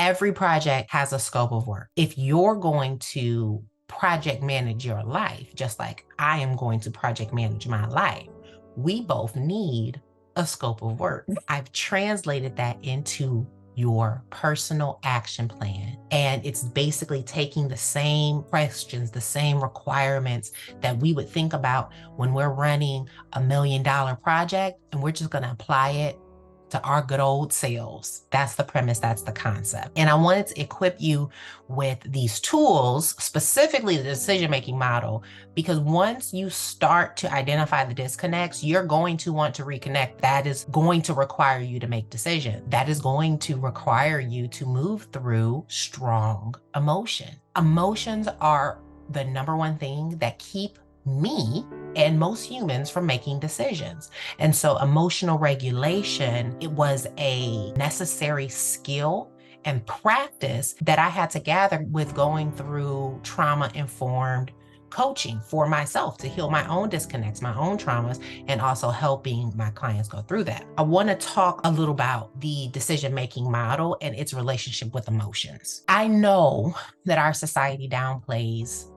Every project has a scope of work. If you're going to project manage your life, just like I am going to project manage my life, we both need a scope of work. I've translated that into your personal action plan. And it's basically taking the same questions, the same requirements that we would think about when we're running $1 million project, and we're just going to apply it to our good old selves. That's the premise, that's the concept. And I wanted to equip you with these tools, specifically the decision-making model, because once you start to identify the disconnects, you're going to want to reconnect. That is going to require you to make decisions. That is going to require you to move through strong emotion. Emotions are the number one thing that keep me and most humans from making decisions. And so emotional regulation, it was a necessary skill and practice that I had to gather with going through trauma-informed coaching for myself to heal my own disconnects, my own traumas, and also helping my clients go through that. I want to talk a little about the decision-making model and its relationship with emotions. I know that our society downplays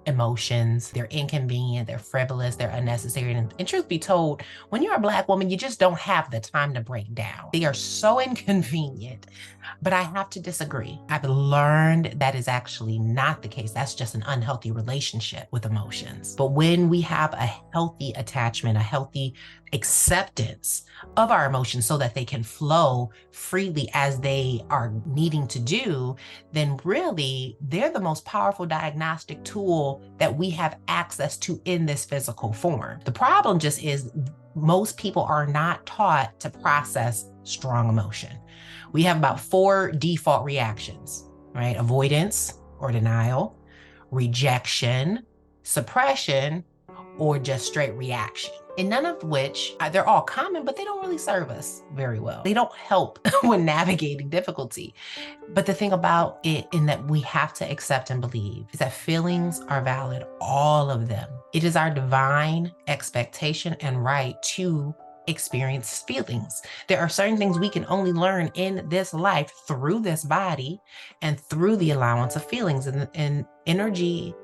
emotions. They're inconvenient, they're frivolous, they're unnecessary. And truth be told, when you're a Black woman, you just don't have the time to break down. They are so inconvenient. But I have to disagree. I've learned that is actually not the case. That's just an unhealthy relationship with emotions. But when we have a healthy attachment, a healthy acceptance of our emotions so that they can flow freely as they are needing to do, then really they're the most powerful diagnostic tool that we have access to in this physical form. The problem just is most people are not taught to process strong emotion. We have about 4 default reactions, right? Avoidance or denial, rejection, suppression, or just straight reaction. And none of which, they're all common, but they don't really serve us very well. They don't help when navigating difficulty. But the thing about it in that we have to accept and believe is that feelings are valid, all of them. It is our divine expectation and right to experience feelings. There are certain things we can only learn in this life through this body and through the allowance of feelings. And energy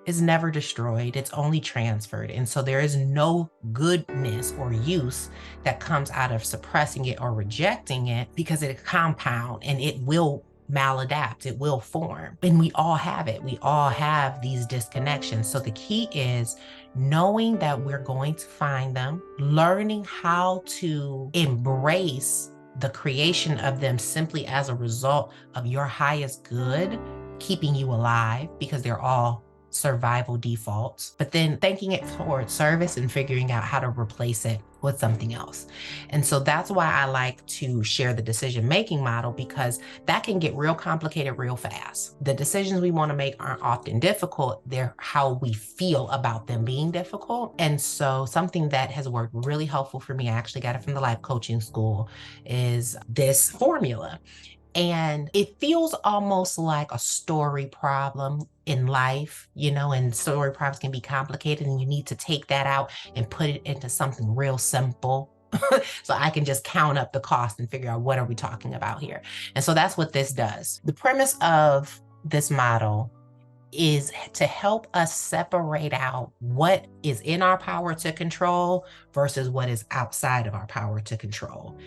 is never destroyed, it's only transferred. And so there is no goodness or use that comes out of suppressing it or rejecting it, because it compounds and it will maladapt, it will form. And we all have it. We all have these disconnections. So the key is knowing that we're going to find them, learning how to embrace the creation of them simply as a result of your highest good, keeping you alive, because they're all survival defaults, but then thanking it for service and figuring out how to replace it with something else. And so that's why I like to share the decision-making model, because that can get real complicated real fast. The decisions we want to make aren't often difficult. They're how we feel about them being difficult. And so something that has worked really helpful for me, I actually got it from the life coaching school, is this formula. And it feels almost like a story problem in life, and story problems can be complicated, and you need to take that out and put it into something real simple. So I can just count up the cost and figure out what are we talking about here. And so that's what this does. The premise of this model is to help us separate out what is in our power to control versus what is outside of our power to control.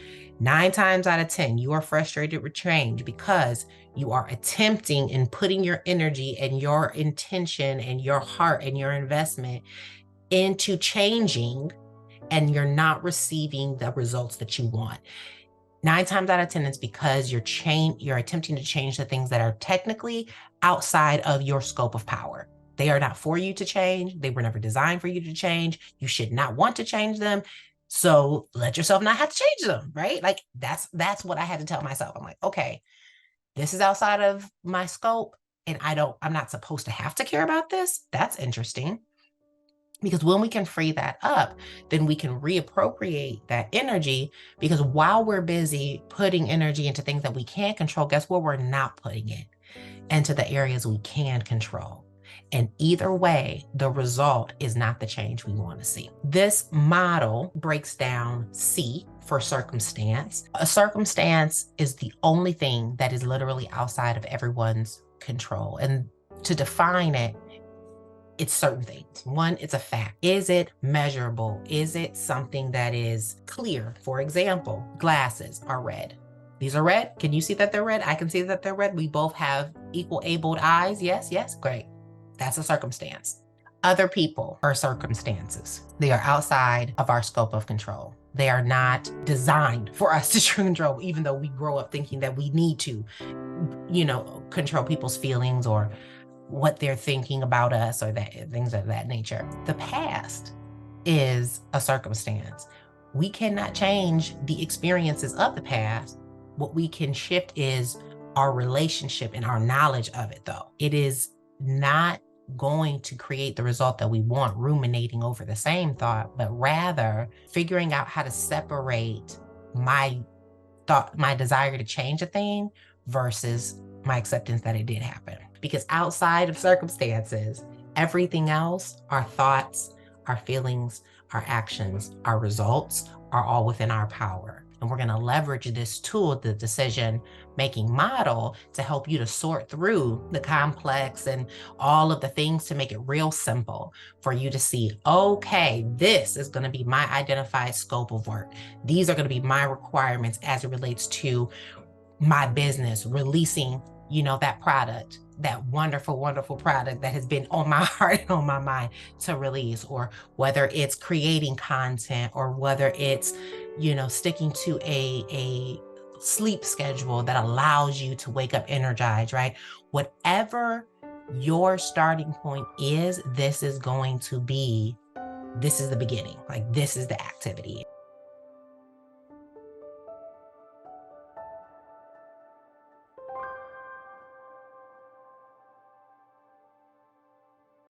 9 times out of 10, you are frustrated with change because you are attempting and putting your energy and your intention and your heart and your investment into changing, and you're not receiving the results that you want. 9 times out of 10, it's because you're attempting to change the things that are technically outside of your scope of power. They are not for you to change. They were never designed for you to change. You should not want to change them. So let yourself not have to change them, right? Like that's what I had to tell myself. I'm like, okay, this is outside of my scope, and I'm not supposed to have to care about this. That's interesting. Because when we can free that up, then we can reappropriate that energy, because while we're busy putting energy into things that we can't control, guess where we're not putting it? Into the areas we can control. And either way, the result is not the change we want to see. This model breaks down C for circumstance. A circumstance is the only thing that is literally outside of everyone's control. And to define it, it's certain things. One, it's a fact. Is it measurable? Is it something that is clear? For example, glasses are red. These are red. Can you see that they're red? I can see that they're red. We both have equal abled eyes. Yes, yes, great. That's a circumstance. Other people are circumstances. They are outside of our scope of control. They are not designed for us to control, even though we grow up thinking that we need to, control people's feelings or what they're thinking about us or that things of that nature. The past is a circumstance. We cannot change the experiences of the past. What we can shift is our relationship and our knowledge of it, though. It is not going to create the result that we want, ruminating over the same thought, but rather figuring out how to separate my thought, my desire to change a thing versus my acceptance that it did happen. Because outside of circumstances, everything else, our thoughts, our feelings, our actions, our results are all within our power. And we're going to leverage this tool, the decision making model, to help you to sort through the complex and all of the things to make it real simple for you to see, okay, this is going to be my identified scope of work. These are going to be my requirements as it relates to my business, releasing, that product, that wonderful, wonderful product that has been on my heart and on my mind to release, or whether it's creating content, or whether it's, sticking to a sleep schedule that allows you to wake up energized, right? Whatever your starting point is, this is the beginning. Like, this is the activity.